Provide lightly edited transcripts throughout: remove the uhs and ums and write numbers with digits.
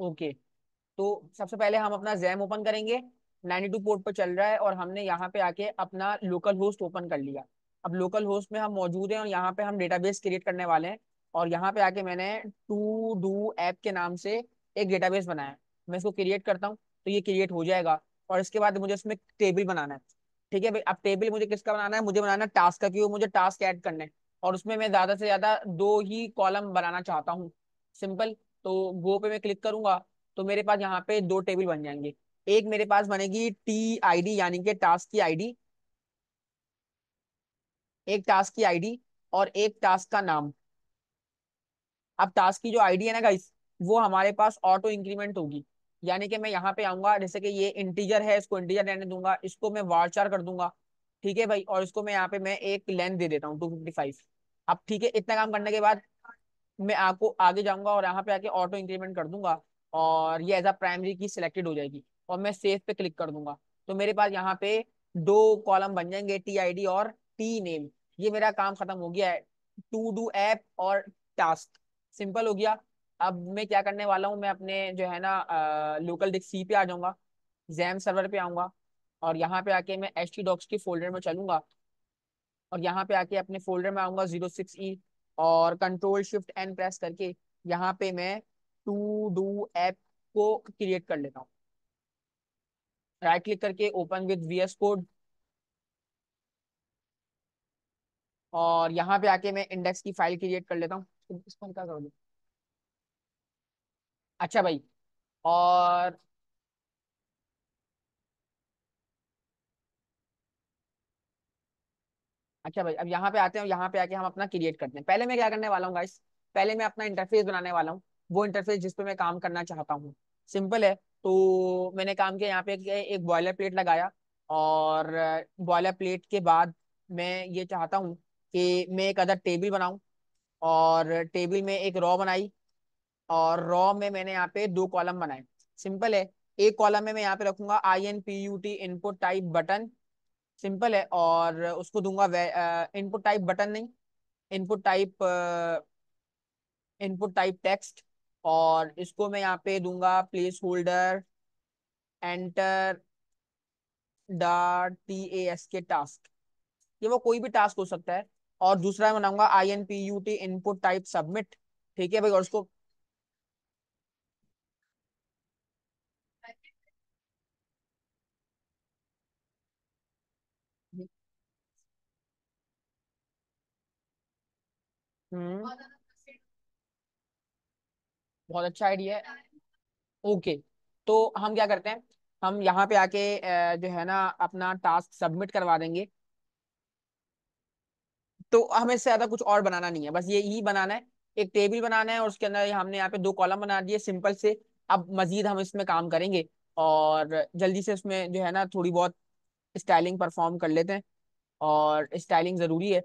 Okay. तो सबसे पहले हम अपना जैम ओपन करेंगे। 92 पोर्ट पर चल रहा है और हमने यहाँ पे आके अपना लोकल होस्ट ओपन कर लिया। अब लोकल होस्ट में हम मौजूद हैं और यहाँ पे हम डेटाबेस क्रिएट करने वाले हैं। और यहाँ पे आके मैंने टू डू ऐप के नाम से एक डेटाबेस बनाया है। मैं इसको क्रिएट करता हूँ तो ये क्रिएट हो जाएगा। और इसके बाद मुझे इसमें टेबल बनाना है। ठीक है भाई, अब टेबल मुझे किसका बनाना है? मुझे बनाना है टास्क का, क्योंकि मुझे टास्क ऐड करने हैं। और उसमें मैं ज्यादा से ज्यादा दो ही कॉलम बनाना चाहता हूँ। सिंपल। तो गो पे मैं क्लिक करूंगा तो मेरे पास यहाँ पे दो टेबल बन जाएंगे। एक मेरे पास बनेगी टी आईडी यानी कि टास्क की आईडी, एक टास्क की आईडी और एक टास्क का नाम। अब टास्क की जो आईडी है ना गाइस, वो हमारे पास ऑटो इंक्रीमेंट होगी। यानी कि मैं यहाँ पे आऊंगा, जैसे कि ये इंटीजर है, इसको इंटीजर रहने दूंगा, इसको मैं वारचार कर दूंगा। ठीक है भाई, और इसको मैं यहाँ पे मैं एक लेंथ दे देता हूँ 255। अब ठीक है, इतना काम करने के बाद मैं आपको आगे जाऊंगा और यहाँ पे आके ऑटो इंक्रीमेंट कर दूंगा। और ये एज अ प्राइमरी की सिलेक्टेड हो जाएगी और मैं सेव पे क्लिक कर दूंगा। तो मेरे पास यहाँ पे दो कॉलम बन जाएंगे, टी आईडी और टी नेम। ये मेरा काम खत्म हो गया है, टू डू ऐप और टास्क। सिंपल हो गया। अब मैं क्या करने वाला हूँ, मैं अपने जो है ना लोकल डिस्क सी पे आ जाऊंगा, जैम सर्वर पे आऊंगा। और यहाँ पे आके मैं एच टी डॉक्स के फोल्डर में चलूंगा और यहाँ पे आके अपने फोल्डर में आऊंगा 06E। और कंट्रोल शिफ्ट एन प्रेस करके यहाँ पे मैं टू डू ऐप को क्रिएट कर लेता हूँ। राइट क्लिक करके ओपन विद वीएस कोड। और यहाँ पे आके मैं इंडेक्स की फाइल क्रिएट कर लेता हूँ। इसको क्या कर दूँ? अच्छा भाई। और अच्छा भाई, अब यहाँ पे आते हैं, यहाँ पे आके हम अपना क्रिएट करते हैं। पहले मैं क्या करने वाला हूँ गाइस, पहले मैं अपना इंटरफेस बनाने वाला हूँ, वो इंटरफेस जिस पे मैं काम करना चाहता हूँ। सिंपल है। तो मैंने काम किया, यहाँ पे एक बॉयलर प्लेट लगाया। और बॉयलर प्लेट के बाद मैं ये चाहता हूँ कि मैं एक अदर टेबल बनाऊँ। और टेबल में एक रॉ बनाई। और रॉ में मैंने यहाँ पे दो कॉलम बनाए। सिंपल है। एक कॉलम में मैं यहाँ पे रखूंगा INPUT input type button. Simple है। और उसको दूंगा इनपुट टाइप बटन नहीं, input type input type text. और इसको मैं यहाँ पे दूंगा प्लेस होल्डर एंटर .tas के टास्क। ये वो कोई भी टास्क हो सकता है। और दूसरा मैं बनाऊंगा INPUT इनपुट टाइप सबमिट। ठीक है भाई, और उसको हम्म, बहुत अच्छा आइडिया है। ओके। तो हम क्या करते हैं, हम यहाँ पे आके जो है ना अपना टास्क सबमिट करवा देंगे। तो हमें इससे ज्यादा कुछ और बनाना नहीं है, बस ये ही बनाना है। एक टेबल बनाना है और उसके अंदर हमने यहाँ पे दो कॉलम बना दिए सिंपल से। अब मजीद हम इसमें काम करेंगे और जल्दी से इसमें जो है ना थोड़ी बहुत स्टाइलिंग परफॉर्म कर लेते हैं। और स्टाइलिंग जरूरी है।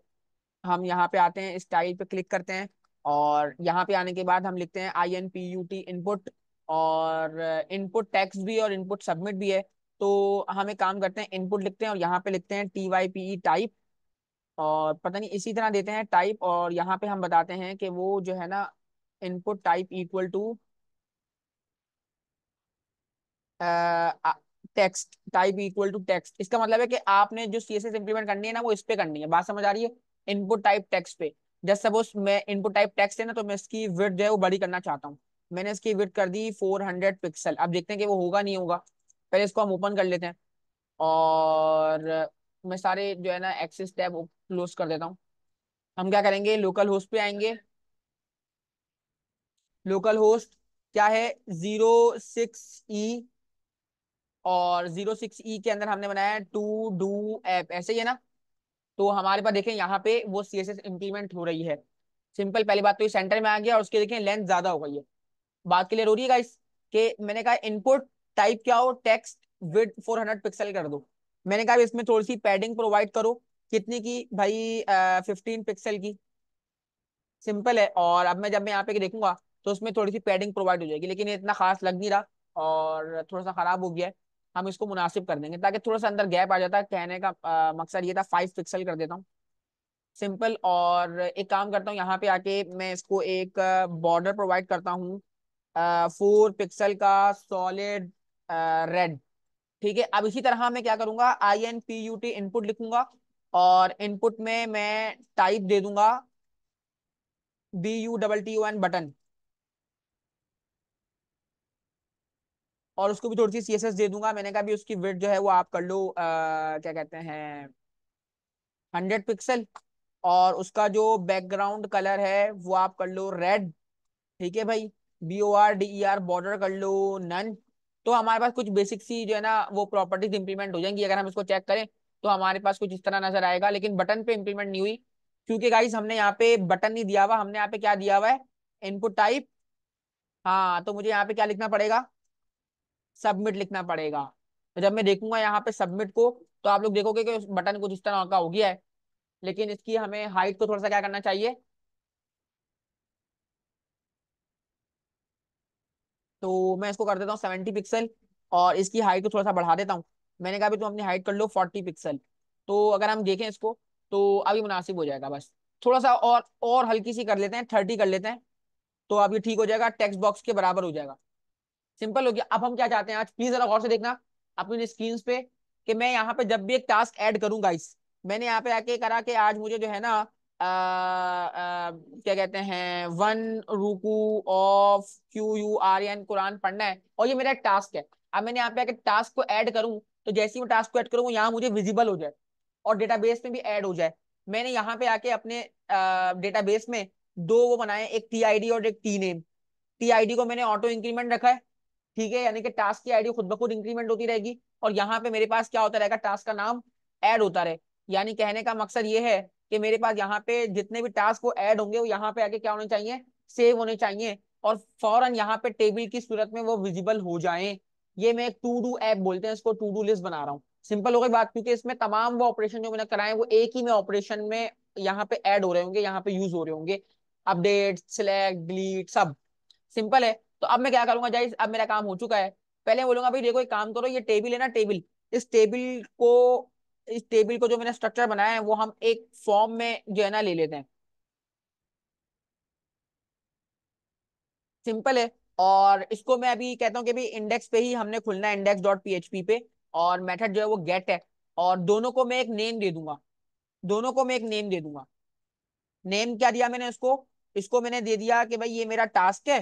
हम यहाँ पे आते हैं, स्टाइल पे क्लिक करते हैं। और यहाँ पे आने के बाद हम लिखते हैं INPUT इनपुट। और इनपुट टेक्स्ट भी और इनपुट सबमिट भी है। तो हम एक काम करते हैं, इनपुट लिखते हैं और यहाँ पे लिखते हैं TYPE टाइप। और पता नहीं इसी तरह देते हैं टाइप। और यहाँ पे हम बताते हैं कि वो जो है ना input type equal to text, type equal to text. इसका मतलब है कि आपने जो CSS इंप्लीमेंट करनी है ना वो इस पे करनी है। बात समझ आ रही है? इनपुट टाइप टेक्स्ट पे। जैसे सपोज मैं इनपुट टाइप टेक्स्ट है ना, तो मैं इसकी विड्थ जो है वो बड़ी करना चाहता हूँ। मैंने इसकी विड्थ कर दी 400 पिक्सल। अब देखते हैं कि वो होगा नहीं होगा। पहले इसको हम ओपन कर लेते हैं। और मैं सारे जो है ना एक्सेस टैब क्लोज कर देता हूँ। हम क्या करेंगे, लोकल होस्ट पे आएंगे। लोकल होस्ट क्या है? 06E। और 06E के अंदर हमने बनाया है टू डू ऐप, ऐसे ही है ना? तो हमारे पास देखें यहाँ पे वो CSS इंप्लीमेंट हो रही है। सिंपल, पहली बात तो ये सेंटर में आ गया और उसके देखें लेंथ ज्यादा हो गई है। बात क्लियर हो रही है गाइस? कि मैंने कहा इनपुट टाइप क्या हो, टेक्स्ट विद 400 पिक्सल कर दो। मैंने कहा इसमें थोड़ी सी पैडिंग प्रोवाइड करो। कितनी की भाई? 15 पिक्सल की। सिंपल है। और अब मैं जब मैं यहाँ पे देखूंगा तो उसमें थोड़ी सी पैडिंग प्रोवाइड हो जाएगी, लेकिन ये इतना खास लग नहीं रहा और थोड़ा सा खराब हो गया है। हम इसको मुनासिब कर देंगे ताकि थोड़ा सा अंदर गैप आ जाता है। कहने का मकसद ये था, 5 पिक्सल कर देता हूँ। सिंपल। और एक काम करता हूँ, यहाँ पे आके मैं इसको एक बॉर्डर प्रोवाइड करता हूँ 4 पिक्सल का सॉलिड रेड। ठीक है, अब इसी तरह मैं क्या करूंगा, INPUT इनपुट लिखूंगा, और इनपुट में मैं टाइप दे दूंगा BUTTON बटन, और उसको भी थोड़ी सी CSS दे दूंगा। मैंने कहा भी उसकी विड्थ जो है वो आप कर लो, क्या कहते हैं, 100 पिक्सल, और उसका जो बैकग्राउंड कलर है वो आप कर लो रेड। ठीक है भाई, BORDER बॉर्डर कर लो नन। तो हमारे पास कुछ बेसिक सी जो है ना वो प्रॉपर्टीज इंप्लीमेंट हो जाएंगी। अगर हम इसको चेक करें तो हमारे पास कुछ इस तरह नजर आएगा, लेकिन बटन पे इंप्लीमेंट नहीं हुई, क्योंकि गाइस हमने यहाँ पे बटन नहीं दिया हुआ, हमने यहाँ पे क्या दिया हुआ है, इनपुट टाइप। हाँ, तो मुझे यहाँ पे क्या लिखना पड़ेगा, सबमिट लिखना पड़ेगा। तो जब मैं देखूंगा यहाँ पे सबमिट को, तो आप लोग देखोगे कि उस बटन कुछ इस तरह का हो गया है, लेकिन इसकी हमें हाइट को थोड़ा सा क्या करना चाहिए, तो मैं इसको कर देता हूँ 70 पिक्सल, और इसकी हाइट को थोड़ा सा बढ़ा देता हूँ। मैंने कहा भी तुम अपनी हाइट कर लो 40 पिक्सल। तो अगर हम देखें इसको, तो अभी मुनासिब हो जाएगा। बस थोड़ा सा और हल्की सी कर लेते हैं, 30 कर लेते हैं, तो अब ये ठीक हो जाएगा, टेक्स्ट बॉक्स के बराबर हो जाएगा। सिंपल हो गया। अब हम क्या चाहते हैं, आज प्लीज जरा गौर से देखना अपनी स्क्रीन पे, कि मैं यहाँ पे जब भी एक टास्क ऐड करूंगा इस, मैंने यहाँ पे आके करा कि आज मुझे जो है ना क्या कहते हैं, 1 रुकू ऑफ QURAN कुरान पढ़ना है, और ये मेरा एक टास्क है। अब मैंने यहाँ पे आके टास्क को ऐड करूँ, तो जैसे ही मैं टास्क को ऐड करूँ यहाँ मुझे विजिबल हो जाए और डेटाबेस में भी ऐड हो जाए। मैंने यहाँ पे आके अपने डेटाबेस में दो वो बनाए, एक TID और एक TNAME। TID को मैंने ऑटो इंक्रीमेंट रखा है, ठीक है, यानी कि टास्क की आईडी खुद ब खुद इंक्रीमेंट होती रहेगी, और यहाँ पे मेरे पास क्या होता रहेगा, टास्क का नाम ऐड होता रहे। यानी कहने का मकसद ये है कि मेरे पास यहाँ पे जितने भी टास्क वो ऐड होंगे वो यहाँ पे आके क्या होने चाहिए, सेव होने चाहिए, और फौरन यहाँ पे टेबल की सूरत में वो विजिबल हो जाए। ये मैं एक टू डू ऐप बोलते हैं इसको, टू डू लिस्ट बना रहा हूँ। सिंपल हो गई बात, क्योंकि इसमें तमाम वो ऑपरेशन जो मैंने कराए वो एक ही में ऑपरेशन में यहाँ पे ऐड हो रहे होंगे, यहाँ पे यूज हो रहे होंगे, अपडेट, सिलेक्ट, डिलीट, सब सिंपल है। तो अब मैं क्या करूंगा जाइस, अब मेरा काम हो चुका है। पहले मैं बोलूंगा भाई देखो एक काम करो, ये टेबल है ना, टेबल, इस टेबल को इस टेबल को जो मैंने स्ट्रक्चर बनाया है वो हम एक फॉर्म में जो है ना ले लेते हैं। सिंपल है। और इसको मैं अभी कहता हूँ कि भाई इंडेक्स पे ही हमने खुलना है, index.php पे, और मेथड जो है वो गेट है, और दोनों को मैं एक नेम दे दूंगा, दोनों को मैं एक नेम दे दूंगा। नेम क्या दिया मैंने इसको, इसको मैंने दे दिया कि भाई ये मेरा टास्क है,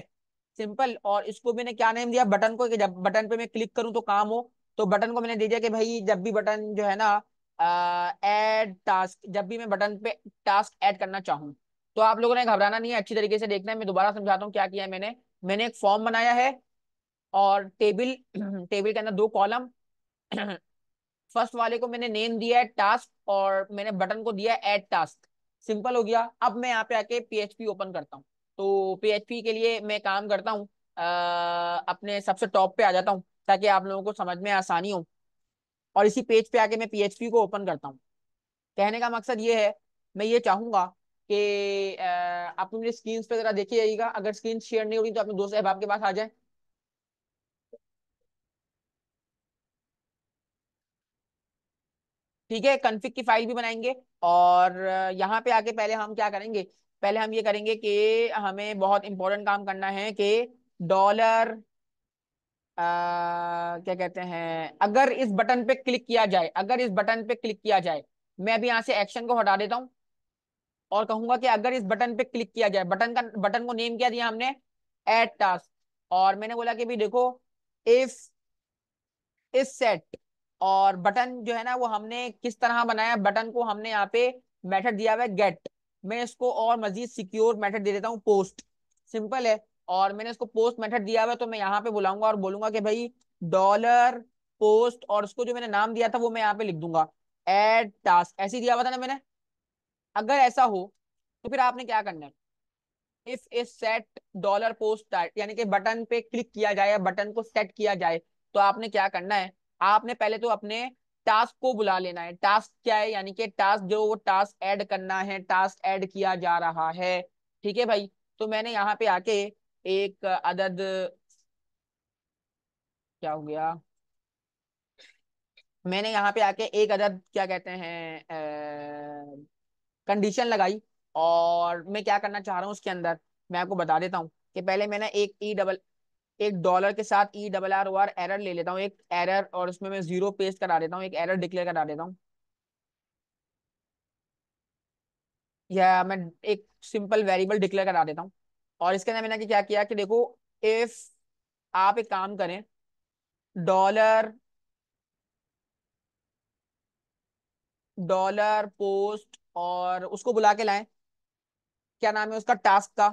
सिंपल। और इसको मैंने क्या नेम दिया, बटन को, कि जब बटन पे मैं क्लिक करूं तो काम हो। तो बटन को मैंने दे दिया कि भाई जब भी बटन जो है ना ऐड टास्क, जब भी मैं बटन पे टास्क ऐड करना चाहूँ, तो आप लोगों ने घबराना नहीं है, अच्छी तरीके से देखना है। मैं दोबारा समझाता हूँ क्या किया है मैंने एक फॉर्म बनाया है, और टेबल टेबल के अंदर दो कॉलम। फर्स्ट वाले को मैंने नेम दिया है टास्क, और मैंने बटन को दिया है ऐड टास्क। सिंपल हो गया। अब मैं यहाँ पे आके PHP ओपन करता हूँ। तो PHP के लिए मैं काम करता हूँ, अपने सबसे टॉप पे आ जाता हूँ, ताकि आप लोगों को समझ में आसानी हो, और इसी पेज पे आके मैं PHP को ओपन करता हूँ। कहने का मकसद ये है, मैं ये चाहूंगा कि आप मेरी स्क्रीन पे जरा देखिए जाइएगा, अगर स्क्रीन शेयर नहीं हो रही तो अपने दोस्त अहबाब के पास आ जाए। ठीक है, कॉन्फ़िग की फाइल भी बनाएंगे, और यहाँ पे आके पहले हम क्या करेंगे, पहले हम ये करेंगे कि हमें बहुत इंपॉर्टेंट काम करना है कि डॉलर क्या कहते हैं, अगर इस बटन पे क्लिक किया जाए, अगर इस बटन पे क्लिक किया जाए, मैं अभी यहाँ से एक्शन को हटा देता हूँ, और कहूंगा कि अगर इस बटन पे क्लिक किया जाए, बटन को नेम क्या दिया हमने, ऐड टास्क। और मैंने बोला कि भी देखो, इफ इस सेट, और बटन जो है ना वो हमने किस तरह बनाया, बटन को हमने यहाँ पे मेथड दिया हुआ है गेट। मैं इसको और मजीद सिक्योर मेथड दे देता हूँ, पोस्ट। सिंपल है। और मैंने इसको पोस्ट मेथड दिया हुआ है, तो मैं यहाँ पे बुलाऊंगा और बोलूंगा कि भाई डॉलर पोस्ट, और उसको जो मैंने नाम दिया था वो मैं यहाँ पे लिख दूंगा, एड टास्क, ऐसे ही दिया हुआ था ना मैंने। अगर ऐसा हो तो फिर आपने क्या करना है, if is set dollar post start, यानी कि बटन पे क्लिक किया जाए या बटन को सेट किया जाए, तो आपने क्या करना है, आपने पहले तो अपने टास्क को बुला लेना है। टास्क क्या है, यानी कि टास्क जो वो टास्क ऐड करना है, टास्क ऐड किया जा रहा है। ठीक है भाई। तो मैंने यहाँ पे आके एक अदद, क्या हो गया, मैंने यहाँ पे आके एक अदद क्या कहते हैं कंडीशन लगाई, और मैं क्या करना चाह रहा हूँ उसके अंदर, मैं आपको बता देता हूँ कि पहले मैंने एक ई डबल, एक डॉलर के साथ ERR एरर ले लेता हूँ, एक एरर, और उसमें मैं जीरो पेस्ट करा देता हूँ, एक एरर डिक्लेयर करा देता हूँ। या मैं एक सिंपल वेरिएबल डिक्लेयर करा देता हूँ। और इसके अंदर मैंने क्या किया कि देखो, इफ आप एक काम करें, डॉलर डॉलर पोस्ट, और उसको बुला के लाएं, क्या नाम है उसका, टास्क का।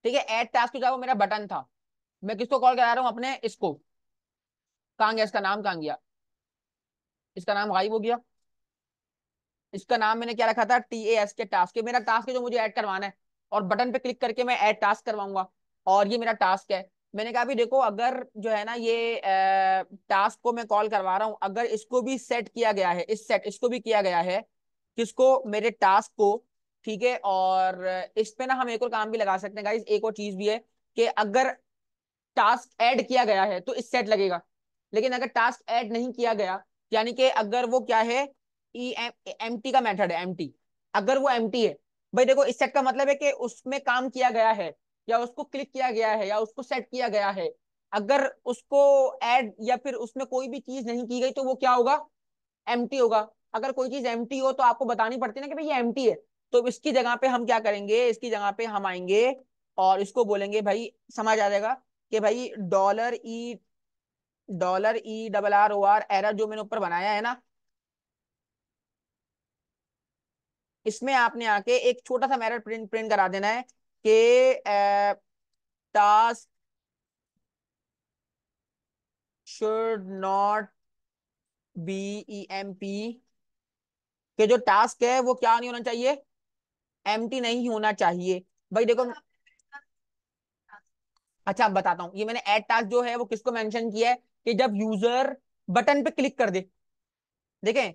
ठीक है, ऐड टास्क जो है वो मेरा बटन था। मैं किसको कॉल करा रहा हूँ, अपने इसको। कहाँ गया इसका नाम, कहाँ गया, इसका नाम गायब हो गया। इसका नाम मैंने क्या रखा था, TAS के टास्क, के मेरा टास्क है जो मुझे ऐड करवाना है। और बटन पे क्लिक करके मैं ऐड टास्क करवाऊंगा। और ये मेरा टास्क है। मैंने कहा भी देखो, अगर जो है ना ये टास्क को मैं कॉल करवा रहा हूँ, अगर इसको भी सेट किया गया है, इसको भी किया गया है, किसको, मेरे टास्क को। ठीक है, और इस पे ना हम एक और काम भी लगा सकते हैं गाइस, एक और चीज भी है, कि अगर टास्क ऐड किया गया है तो इस सेट लगेगा। लेकिन अगर टास्क ऐड नहीं किया गया, यानी कि अगर वो क्या है, ई एम टी का मेथड है, एम्प्टी। अगर वो एम्प्टी है, भाई देखो, इस सेट का मतलब है कि उसमें काम किया गया है, या उसको क्लिक किया गया है, या उसको सेट किया गया है। अगर उसको ऐड या फिर उसमें कोई भी चीज नहीं की गई, तो वो क्या होगा, एम्प्टी होगा। अगर कोई चीज एम्प्टी हो तो आपको बतानी पड़ती है ना कि भाई ये एम्प्टी है। तो इसकी जगह पे हम क्या करेंगे, इसकी जगह पे हम आएंगे और इसको बोलेंगे भाई, समझ आ जाएगा कि भाई $ERR एरर जो मैंने ऊपर बनाया है ना, इसमें आपने आके एक छोटा सा एरर प्रिंट प्रिंट करा देना है कि task should not be EMP, के जो टास्क है वो क्या नहीं होना चाहिए, एम्प्टी नहीं होना चाहिए। भाई देखो, अच्छा अब बताता हूँ, ये मैंने ऐड टास्क जो है वो किसको मेंशन किया है, कि जब यूजर बटन पे क्लिक कर दे, देखें,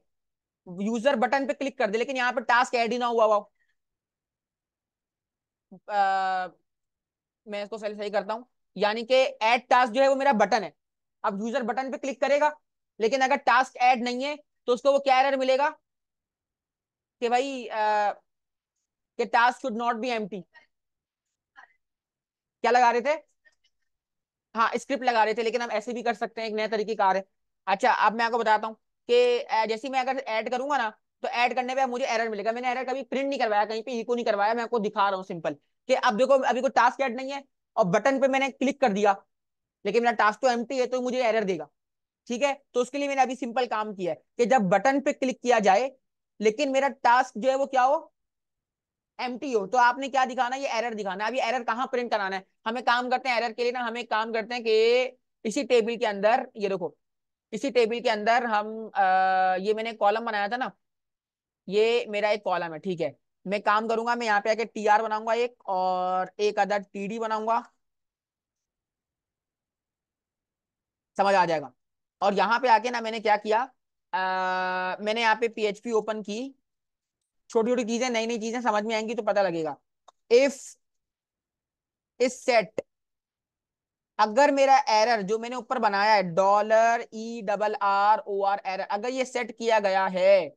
यूजर बटन पे क्लिक कर दे लेकिन यहाँ पे टास्क ऐड ही ना हुआ हुआ। मैं इसको सही सही करता हूँ, यानी कि ऐड टास्क जो है वो मेरा बटन है। अब यूजर बटन पे क्लिक करेगा, लेकिन अगर टास्क ऐड नहीं है, तो उसको वो क्या एरर मिलेगा, कि भाई कि task should not be empty. क्या लगा रहे थे, हाँ स्क्रिप्ट लगा रहे थे, लेकिन हम ऐसे भी कर सकते हैं, एक नया तरीके कार है। अच्छा, अब मैं आपको बताता हूँ कि जैसे मैं अगर ऐड करूंगा ना, तो ऐड करने पे मुझे एरर मिलेगा। मैंने एरर कभी प्रिंट नहीं करवाया, कहीं पे इको नहीं करवाया, मैं आपको दिखा रहा हूँ सिंपल, कि अब देखो, अभी कोई टास्क ऐड नहीं है, और बटन पे मैंने क्लिक कर दिया, लेकिन मेरा टास्क तो एम्प्टी है, तो मुझे एरर देगा। ठीक है, तो उसके लिए मैंने अभी सिंपल काम किया है कि जब बटन पे क्लिक किया जाए, लेकिन मेरा टास्क जो है वो क्या हो, एम्प्टी हो, तो आपने क्या दिखाना है, ये एरर दिखाना है। अभी एरर कहाँ प्रिंट कराना है, हमें काम करते हैं एरर के लिए ना, हमें काम करते हैं कि इसी टेबल के अंदर, ये देखो, इसी टेबल के अंदर हम ये मैंने कॉलम बनाया था ना, ये मेरा एक कॉलम है। ठीक है, मैं काम करूंगा, मैं यहाँ पे आके TR बनाऊंगा एक, और एक अदर TD बनाऊंगा, समझ आ जाएगा। और यहाँ पे आके ना मैंने क्या किया, मैंने यहाँ पे PHP ओपन की, छोटी छोटी चीजें, नई नई चीजें समझ में आएंगी तो पता लगेगा। इफ इस सेट, अगर मेरा एरर जो मैंने ऊपर बनाया है, $ERR एरर, अगर ये सेट किया गया है,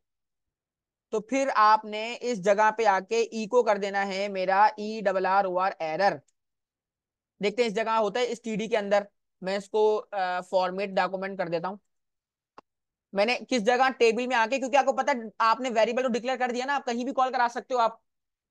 तो फिर आपने इस जगह पे आके इको कर देना है मेरा ERR एरर। देखते हैं इस जगह होता है, इस TD के अंदर। मैं इसको फॉर्मेट डॉक्यूमेंट कर देता हूँ। मैंने किस जगह, टेबल में आके, क्योंकि आपको पता है आपने वेरिएबल तो डिक्लेयर कर दिया ना, आप कहीं भी कॉल करा सकते हो आप।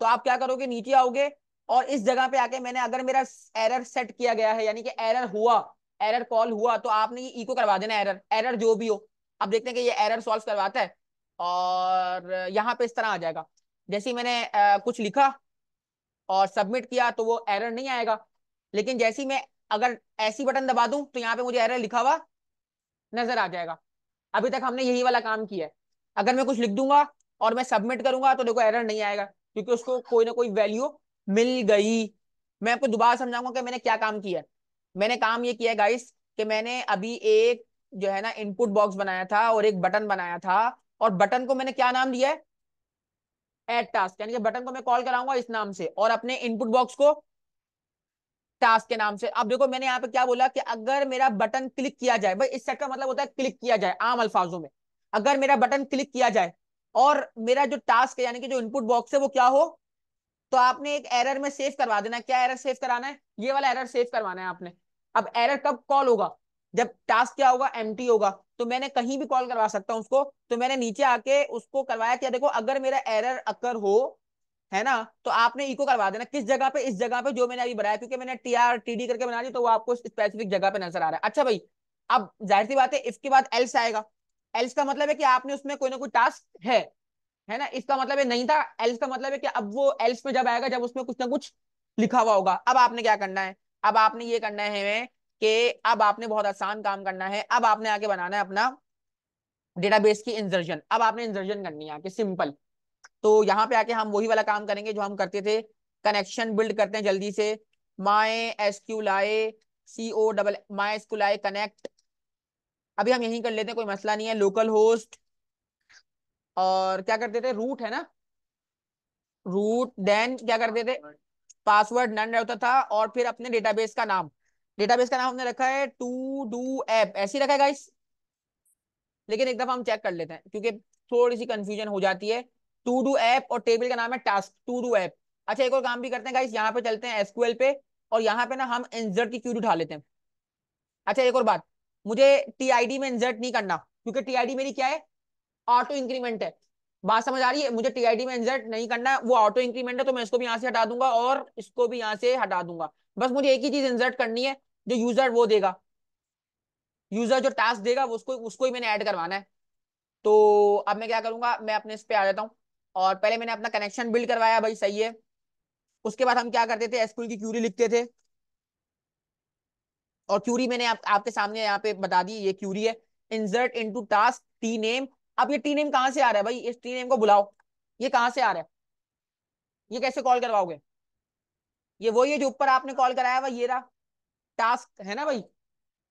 तो आप क्या करोगे, नीचे आओगे, और इस जगह पे आके मैंने, अगर मेरा एरर सेट किया गया है, यानी कि एरर हुआ, एरर कॉल हुआ, तो आपने ये इको करवा देना, एरर एरर जो भी हो। अब देखते हैं कि ये एरर सॉल्व करवाता है। और यहाँ पे इस तरह आ जाएगा, जैसे ही मैंने कुछ लिखा और सबमिट किया, तो वो एरर नहीं आएगा। लेकिन जैसे ही मैं अगर ऐसी बटन दबा दूं, तो यहाँ पे मुझे एरर लिखा हुआ नजर आ जाएगा। अभी तक हमने यही वाला काम किया है। अगर मैं कुछ लिख दूंगा और मैं सबमिट करूंगा, तो देखो एरर नहीं आएगा, क्योंकि उसको कोई ना कोई वैल्यू मिल गई। मैं आपको दोबारा समझाऊंगा कि मैंने क्या काम किया है। मैंने काम ये किया है गाइस, कि मैंने अभी एक जो है ना इनपुट बॉक्स बनाया था, और एक बटन बनाया था, और बटन को मैंने क्या नाम दिया है, ऐड टास्क, यानी कि बटन को मैं कॉल कराऊंगा इस नाम से, और अपने इनपुट बॉक्स को टास्क के नाम से। अब देखो, मैंने यहाँ पे क्या बोला, कि अगर मेरा बटन क्लिक किया जाए, भाई इस सेट का मतलब होता है क्लिक किया जाए आम अल्फाजों में। अगर मेरा बटन क्लिक किया जाए, और मेरा जो टास्क है, यानी कि जो इनपुट बॉक्स है, वो क्या हो, तो आपने एक एरर में सेव करवा देना। क्या एरर सेव कराना है? ये वाला एरर सेव करवाना है आपने। अब एरर कब कॉल होगा? जब टास्क क्या होगा, एम्प्टी होगा। तो मैंने कहीं भी कॉल करवा सकता हूँ उसको, तो मैंने नीचे आके उसको करवाया। क्या देखो, अगर मेरा एरर अकर हो, है ना, तो आपने इको करवा देना किस जगह पे, इस जगह पे जो मैंने अभी बनाया, क्योंकि मैंने TRTD करके बना दी, तो वो आपको स्पेसिफिक जगह पे नजर आ रहा है। अच्छा भाई, अब जाहिर सी बात है इफ के बाद एल्स आएगा। एल्स का मतलब है कि आपने उसमें कोई ना कोई टास्क है ना। इसका मतलब है नहीं था। एल्स का मतलब है कि अब वो एल्स में जब आएगा, जब उसमें कुछ ना कुछ लिखा हुआ होगा। अब आपने क्या करना है? अब आपने ये करना है कि अब आपने बहुत आसान काम करना है। अब आपने आके बनाना है अपना डेटाबेस की इंसर्जन। अब आपने इंसर्जन करनी है आके, सिंपल। तो यहाँ पे आके हम वही वाला काम करेंगे जो हम करते थे। कनेक्शन बिल्ड करते हैं जल्दी से। माई एसक्यूलाई माई एसक्यूलाई कनेक्ट। अभी हम यही कर लेते हैं, कोई मसला नहीं है। लोकल होस्ट, और क्या करते थे, रूट है ना, रूट। देन क्या करते थे, पासवर्ड नन रहता था, और फिर अपने डेटाबेस का नाम। डेटाबेस का नाम हमने रखा है टू डू ऐप, ऐसे ही रखा है गाइस। लेकिन एक दफा हम चेक कर लेते हैं, क्योंकि थोड़ी सी कंफ्यूजन हो जाती है। टू डू ऐप, और टेबल का नाम है टास्क टू डू ऐप। अच्छा, एक और काम भी करते हैं गाइस, यहाँ पे चलते हैं एसक्यूएल पे, और यहाँ पे ना हम इंसर्ट की क्यूरी उठा लेते हैं। अच्छा, एक और बात, मुझे टीआईडी में इंसर्ट नहीं करना, क्योंकि टीआईडी मेरी क्या है, ऑटो इंक्रीमेंट है। बात समझ आ रही है? मुझे टीआईडी में इंसर्ट नहीं करना है, वो ऑटो इंक्रीमेंट है। तो मैं इसको भी यहाँ से हटा दूंगा, और इसको भी यहाँ से हटा दूंगा। बस मुझे एक ही चीज इंसर्ट करनी है, जो यूजर वो देगा, यूजर जो टास्क देगा वो उसको उसको ही मैंने ऐड करवाना है। तो अब मैं क्या करूंगा, मैं अपने इस पे आ जाता हूँ। और पहले मैंने अपना कनेक्शन बिल्ड करवाया, भाई सही है। उसके बाद हम क्या करते थे, एसक्यूएल की क्यूरी लिखते थे। और क्यूरी मैंने आपके सामने यहाँ पे बता दी, ये क्यूरी है। Insert into task T name. अब ये टी नेम कहाँ से आ रहा है भाई? इस टी नेम को बुलाओ। ये कहाँ से आ रहा है? ये कैसे कॉल करवाओगे? ये वही है जो ऊपर आपने कॉल कराया हुआ, ये रहा टास्क, है ना भाई।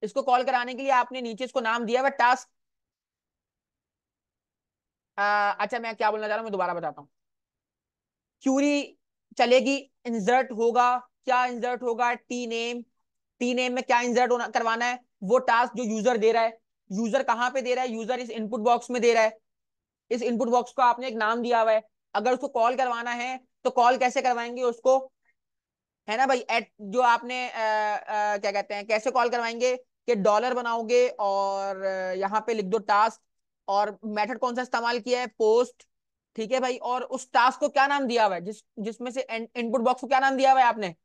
इसको कॉल कराने के लिए आपने नीचे इसको नाम दिया हुआ टास्क। अच्छा, मैं क्या बोलना चाह रहा हूँ, मैं दोबारा बताता हूँ। क्यूरी चलेगी, इंसर्ट होगा। क्या इंसर्ट होगा? T name. टी नेम में क्या इंसर्ट होना करवाना है? वो टास्क जो यूजर दे रहा है। यूजर कहाँ पे दे रहा है? यूजर इस इनपुट बॉक्स में दे रहा है। इस इनपुट बॉक्स को आपने एक नाम दिया हुआ है। अगर उसको कॉल करवाना है, तो कॉल कैसे करवाएंगे उसको, है ना भाई। एट जो आपने क्या कहते हैं, कैसे कॉल करवाएंगे, कि डॉलर बनाओगे, और यहाँ पे लिख दो टास्क, और मेथड कौन सा इस्तेमाल किया है, पोस्ट। ठीक है भाई, और उस टास्क को क्या नाम दिया हुआ है, जिसमें से इनपुट बॉक्स को क्या नाम दिया हुआ है आपने,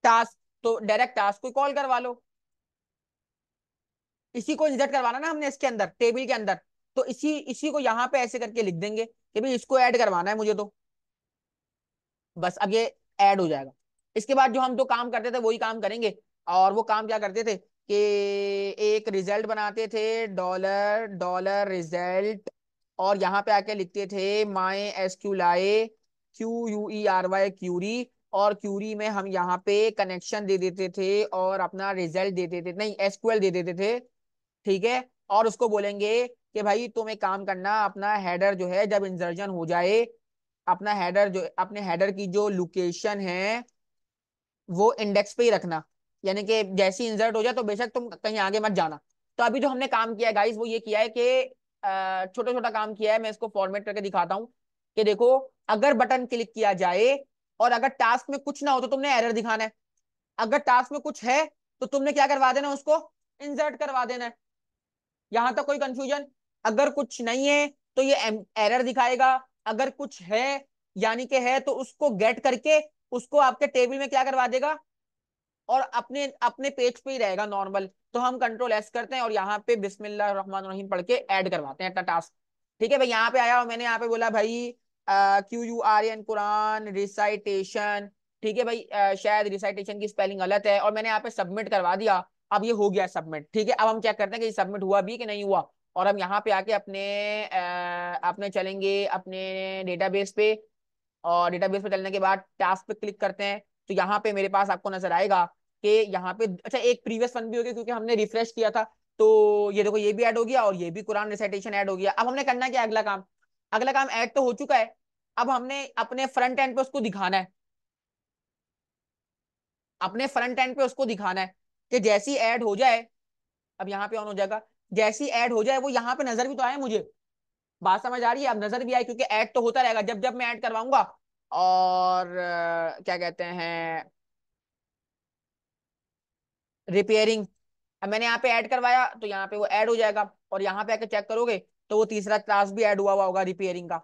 टास्क। तो डायरेक्ट टास्क को कॉल करवा लो। इसी को इंसर्ट करवाना ना हमने इसके अंदर, टेबल के अंदर। तो इसी इसी को यहाँ पे ऐसे करके लिख देंगे कि भाई इसको ऐड करवाना है मुझे। तो बस अब ये ऐड हो जाएगा। इसके बाद जो हम दो काम करते थे वही काम करेंगे। और वो काम क्या करते थे कि एक रिजल्ट बनाते थे, डॉलर डॉलर रिजल्ट, और यहाँ पे आके लिखते थे माई एसक्यूलाई QUERY क्यूरी। और क्यूरी में हम यहाँ पे कनेक्शन दे देते थे, और अपना रिजल्ट दे देते थे, नहीं एसक्यूएल दे देते थे। ठीक है। और उसको बोलेंगे कि भाई तुम एक काम करना, अपना हेडर जो है जब इंसर्जन हो जाए, अपना हेडर जो, अपने हेडर की जो लोकेशन है वो इंडेक्स पे ही रखना। यानी कि जैसी इंसर्ट हो जाए तो बेशक तुम कहीं आगे मत जाना। तो अभी जो हमने काम किया है गाइस, वो ये किया है कि छोटा छोटा काम किया है। मैं इसको फॉर्मेट करके दिखाता हूँ कि देखो, अगर बटन क्लिक किया जाए और अगर टास्क में कुछ ना हो, तो तुमने एरर दिखाना है। अगर टास्क में कुछ है, तो तुमने क्या करवा देना, उसको इंसर्ट करवा देना है। यहां तक कोई कंफ्यूजन? अगर कुछ नहीं है तो ये एरर दिखाएगा। अगर कुछ है, यानी कि है, तो उसको गेट करके उसको आपके टेबल में क्या करवा देगा, और अपने अपने पेज पे ही रहेगा नॉर्मल। तो हम कंट्रोल S करते हैं, और यहाँ पे बिस्मिल्लाह रहमान रहीम पढ़ के ऐड करवाते हैं अपना टास्क। ठीक है भाई, यहाँ पे आया और मैंने यहाँ पे बोला भाई QURAN कुरान रिसाइटेशन। ठीक है भाई, शायद रिसाइटेशन की स्पेलिंग गलत है, और मैंने यहाँ पे सबमिट करवा दिया। अब ये हो गया सबमिट। ठीक है, अब हम चेक करते हैं कि सबमिट हुआ भी कि नहीं हुआ। और हम यहाँ पे आके अपने चलेंगे अपने डेटाबेस पे। और डेटाबेस पे चलने के बाद टास्क पे क्लिक करते हैं, तो यहाँ पे मेरे पास आपको नजर आएगा कि यहाँ पे, अच्छा एक प्रीवियस वन भी हो गया क्योंकि हमने रिफ्रेश किया था। तो ये देखो, ये भी ऐड हो गया, और ये भी कुरान रिसाइटेशन ऐड हो गया। अब हमने करना क्या है, अगला काम। अगला काम ऐड तो हो चुका है। अब हमने अपने फ्रंट एंड पे उसको दिखाना है। अपने फ्रंट एंड पे उसको दिखाना है कि जैसी ऐड हो जाए, अब यहाँ पे ऑन हो जाएगा। जैसी ऐड हो जाए वो यहाँ पे नजर भी तो आए मुझे। बात समझ आ रही है? अब नजर भी आए, क्योंकि ऐड तो होता रहेगा जब जब मैं ऐड करवाऊंगा। और क्या कहते हैं, रिपेयरिंग। अब मैंने यहाँ पे ऐड करवाया तो यहाँ पे वो ऐड हो जाएगा, और यहाँ पे आके चेक करोगे तो वो तीसरा क्लास भी ऐड हुआ हुआ होगा रिपेयरिंग का।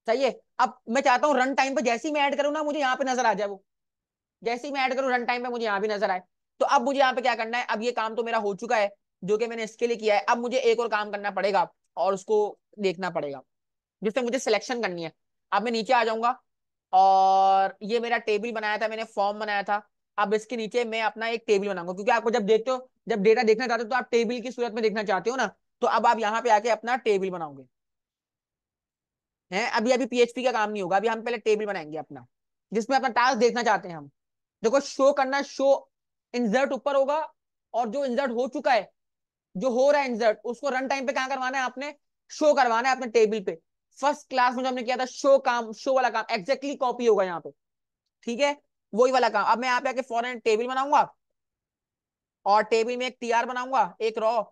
सही है। अब मैं चाहता हूँ रन टाइम पे जैसे ही मैं ऐड करूँ ना, मुझे यहाँ पे नजर आ जाए वो, जैसे ही मैं ऐड करूँ रन टाइम पे मुझे यहाँ भी नजर आए। तो अब मुझे यहाँ पे क्या करना है, अब ये काम तो मेरा हो चुका है जो कि मैंने इसके लिए किया है, अब मुझे एक और काम करना पड़ेगा और उसको देखना पड़ेगा, जिससे मुझे सिलेक्शन करनी है। अब मैं नीचे आ जाऊंगा, और ये मेरा टेबल बनाया था मैंने, फॉर्म बनाया था। अब इसके नीचे मैं अपना एक टेबल बनाऊंगा, क्योंकि आपको जब देखते हो, जब डेटा देखना चाहते हो तो आप टेबल की सूरत में देखना चाहते हो ना। तो अब आप यहाँ पे आके अपना टेबल बनाओगे। हैं, अभी अभी पीएचपी का काम नहीं होगा, अभी हम पहले टेबल बनाएंगे अपना, जिसमें अपना टास्क देखना चाहते हैं हम। देखो शो करना, शो इंसर्ट ऊपर होगा, और जो इंसर्ट हो चुका है, जो हो रहा है इंसर्ट, उसको रन टाइम पे कहाँ करवाना है आपने, शो करवाना है अपने टेबल पे। फर्स्ट क्लास में जो हमने किया था शो काम, शो वाला काम एग्जैक्टली कॉपी होगा यहाँ पे। ठीक है, वही वाला काम। अब मैं यहाँ पे आके फॉरन टेबल बनाऊंगा, और टेबल में एक टीआर बनाऊंगा, एक रॉ,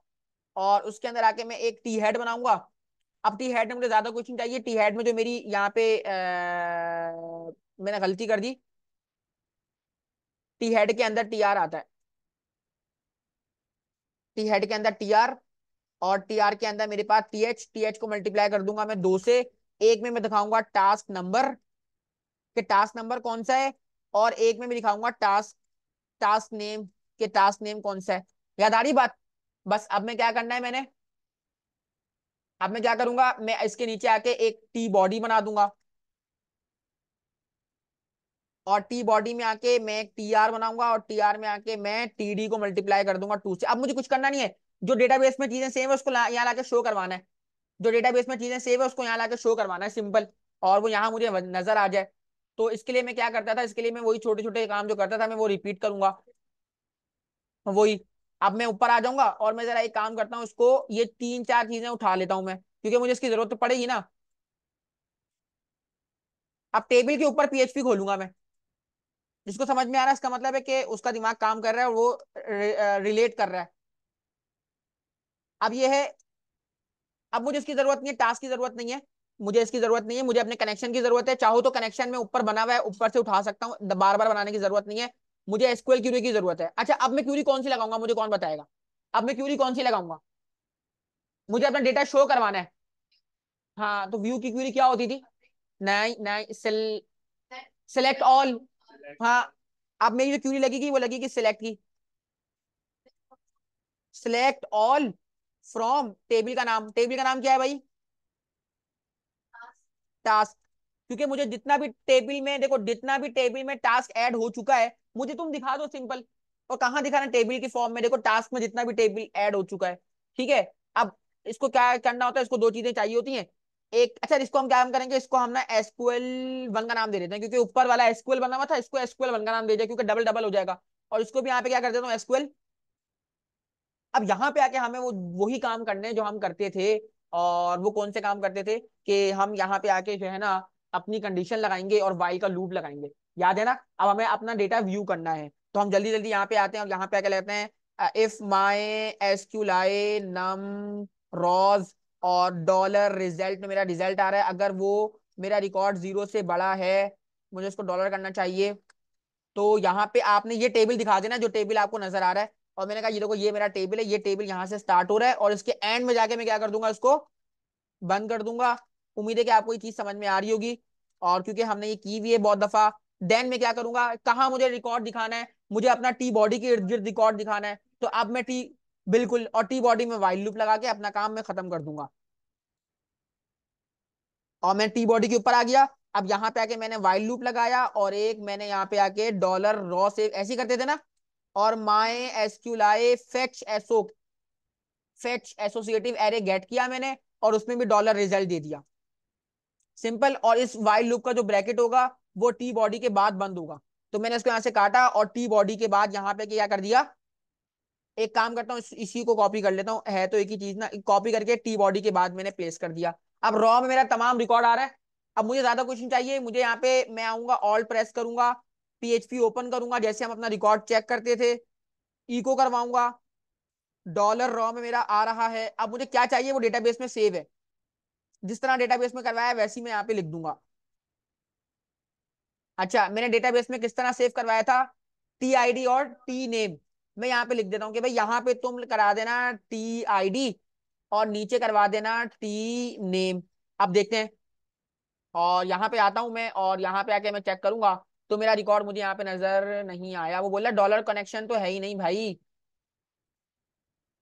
और उसके अंदर आके मैं एक टी हेड बनाऊंगा। अब टी हेड में मुझे ज्यादा कुछ नहीं चाहिए, टी हेड में जो मेरी यहाँ पे मैंने गलती कर दी, टी हेड के अंदर टी आर आता है, टी हेड के अंदर टी आर, और टी आर के अंदर मेरे पास टी एच को मल्टीप्लाई कर दूंगा मैं दो से। एक में मैं दिखाऊंगा टास्क नंबर, कि टास्क नंबर कौन सा है, और एक में मैं दिखाऊंगा टास्क, टास्क नेम, के टास्क नेम कौन सा है। याद आ रही बात। बस अब मैं क्या करना है मैंने, अब मैं क्या करूंगा, मैं इसके नीचे आके एक टी बॉडी बना दूंगा, और टी बॉडी में आके मैं एक टी आर बनाऊंगा, और टी आर में आके मैं टी डी को मल्टीप्लाई कर दूंगा टू से। अब मुझे कुछ करना नहीं है, जो डेटाबेस में चीजें सेम है उसको यहाँ लाके शो करवाना है, जो डेटाबेस में चीजें सेव है उसको यहाँ लाके शो करवाना है, सिंपल। और वो यहाँ मुझे नजर आ जाए। तो इसके लिए मैं क्या करता था, इसके लिए मैं वही छोटे छोटे काम जो करता था मैं वो रिपीट करूंगा, वही। अब मैं ऊपर आ जाऊंगा, और मैं जरा एक काम करता हूँ, इसको ये तीन चार चीजें उठा लेता हूँ मैं, क्योंकि मुझे इसकी जरूरत तो पड़ेगी ना। अब टेबल के ऊपर पीएचपी खोलूंगा मैं। जिसको समझ में आ रहा है इसका मतलब है कि उसका दिमाग काम कर रहा है और वो रिलेट कर रहा है। अब ये है, अब मुझे इसकी जरूरत नहीं है, टास्क की जरूरत नहीं है, मुझे इसकी जरूरत नहीं है, मुझे अपने कनेक्शन की जरूरत है। चाहो तो कनेक्शन में ऊपर बना हुआ है, ऊपर से उठा सकता हूँ, बार बार बनाने की जरूरत नहीं है। मुझे एसक्यूएल क्यूरी की जरूरत है। अच्छा, अब मैं क्यूरी कौन सी लगाऊंगा, मुझे कौन बताएगा। अब मैं क्यूरी कौन सी लगाऊंगा, मुझे अपना डेटा शो करवाना है। हाँ, तो व्यू की क्यूरी क्या होती थी, नहीं नहीं, सिलेक्ट ऑल। हाँ, अब मेरी जो क्यूरी लगेगी वो लगेगी सिलेक्ट की, सिलेक्ट ऑल फ्रॉम टेबल का नाम, टेबल का नाम क्या है भाई, टास्क। क्योंकि मुझे जितना भी टेबल में, देखो जितना भी टेबल में टास्क ऐड हो चुका है मुझे तुम दिखा दो सिंपल। और कहाँ दिखाना, टेबल की फॉर्म में, देखो टास्क में जितना भी टेबल ऐड हो चुका है। ठीक है। अब इसको क्या करना होता है, इसको दो चीजें चाहिए होती हैं। एक, अच्छा इसको हम क्या हम करेंगे, इसको हम ना एसक्यूएल वन का नाम दे देते हैं, क्योंकि ऊपर वाला एसक्यूएल बना हुआ था, इसको एसक्यूएल वन का नाम दे दिया क्योंकि डबल डबल हो जाएगा। और इसको भी यहाँ पे क्या कर देता हूँ, एसक्यूएल। अब यहाँ पे आके हमें वो वही काम करने हैं जो हम करते थे। और वो कौन से काम करते थे, कि हम यहाँ पे आके जो है ना अपनी कंडीशन लगाएंगे और वाई का लूप लगाएंगे। याद है ना। अब हमें अपना डेटा व्यू करना है, तो हम जल्दी जल्दी यहाँ पे आते हैं और यहाँ पे आके लेते हैं इफ माई एसक्यूलाई नम रॉज, और डॉलर रिजल्ट में मेरा रिजल्ट आ रहा है, अगर वो मेरा रिकॉर्ड 0 से बड़ा है, मुझे उसको डॉलर करना चाहिए। तो यहाँ पे आपने ये टेबल दिखा देना जो टेबल आपको नजर आ रहा है। और मैंने कहा ये देखो ये मेरा टेबल है, ये टेबल यहाँ से स्टार्ट हो रहा है, और इसके एंड में जाके मैं क्या कर दूंगा, इसको बंद कर दूंगा। उम्मीद है कि आपको ये चीज समझ में आ रही होगी, और क्योंकि हमने ये की हुई है बहुत दफा। देन मैं क्या करूंगा, कहाँ मुझे रिकॉर्ड दिखाना है, मुझे अपना टी बॉडी के इर्द गिर्द रिकॉर्ड दिखाना है। तो अब मैं टी, बिल्कुल, और टी बॉडी में वाइल लूप लगा के अपना काम मैं खत्म कर दूंगा। और मैं टी बॉडी के ऊपर आ गया। अब यहाँ पे आके मैंने वाइल लूप लगाया, और एक मैंने यहाँ पे आके डॉलर रॉ से, ऐसे ही करते थे ना। और माई एसक्यूलाई फेच एसो, फेच एसोसिएटिव एरे गेट किया मैंने, और उसमें भी डॉलर रिजल्ट दे दिया, सिंपल। और इस वाइल लूप का जो ब्रैकेट होगा वो टी बॉडी के बाद बंद होगा। तो मैंने इसको यहाँ से काटा, और टी बॉडी के बाद यहाँ पे क्या कर दिया, एक काम करता हूँ, इसी को कॉपी कर लेता हूँ, है तो एक ही चीज ना, कॉपी करके टी बॉडी के बाद मैंने प्लेस कर दिया। अब रॉ में मेरा तमाम रिकॉर्ड आ रहा है। अब मुझे ज्यादा कुछ नहीं चाहिए, मुझे यहाँ पे मैं आऊंगा, ऑल्ट प्रेस करूंगा, पीएचपी ओपन करूंगा जैसे हम अपना रिकॉर्ड चेक करते थे, इको करवाऊंगा, डॉलर रॉ में मेरा आ रहा है। अब मुझे क्या चाहिए, वो डेटाबेस में सेव है, जिस तरह डेटाबेस में करवाया है वैसे ही मैं यहाँ पे लिख दूंगा। अच्छा, मैंने डेटाबेस में किस तरह सेव करवाया था, टी आईडी और टी नेम। मैं यहाँ पे लिख देता हूँ कि भाई यहाँ पे तुम करा देना टी आईडी और नीचे करवा देना टी नेम। अब देखते हैं, और यहाँ पे आता हूँ मैं, और यहाँ पे आके मैं चेक करूंगा तो मेरा रिकॉर्ड मुझे यहाँ पे नजर नहीं आया। वो बोला डॉलर कनेक्शन तो है ही नहीं भाई,